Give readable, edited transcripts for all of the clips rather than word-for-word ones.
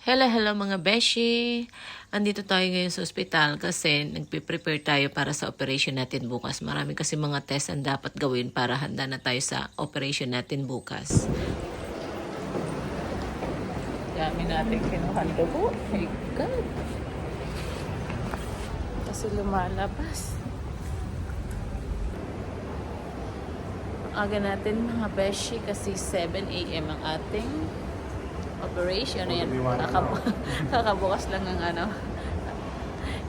Hello, hello mga beshi! Andito tayo ngayon sa ospital kasi nagpe-prepare tayo para sa operation natin bukas. Marami kasi mga test ang dapat gawin para handa na tayo sa operation natin bukas. Dami natin kinuhan dugo. Oh my God! Kasi lumalabas. Aga natin mga beshi kasi 7 a.m. ang ating operation. Ayan, kakabukas lang ng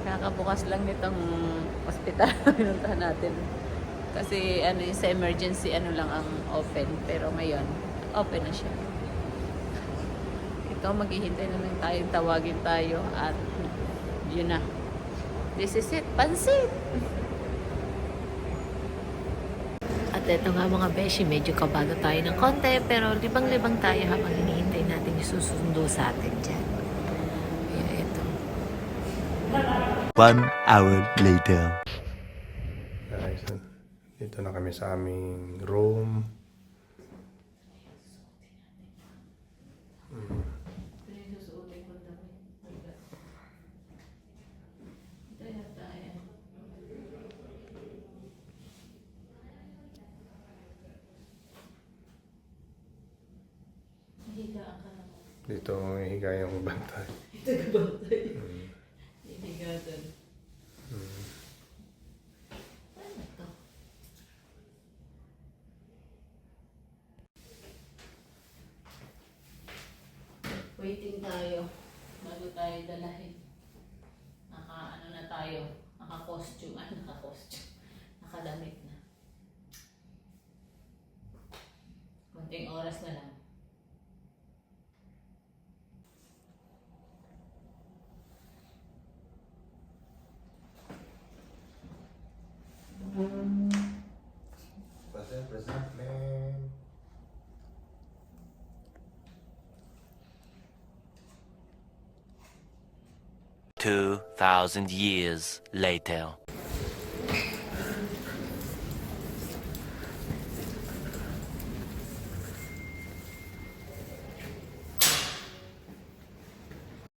kakabukas lang nitong hospital pinuntahan natin. Kasi sa emergency lang ang open. Pero ngayon, open na siya. Ito, maghihintay na lang tayo, tawagin tayo at yun na. This is it, pansit! At ito nga mga beshi, medyo kabado tayo ng konti, pero libang-libang tayo habang hinihintay natin yung susundo sa atin dyan. Kaya ito. 1 hour later. Guys, dito na kami sa aming room. Dito higa yung bantay. Ito kabantay. Hihiga doon. Ano to? Waiting tayo bago tayo dalahin. Naka na tayo. Naka-costume. Nakadamit na. Konting oras na lang. Present, man. $2,000 years later.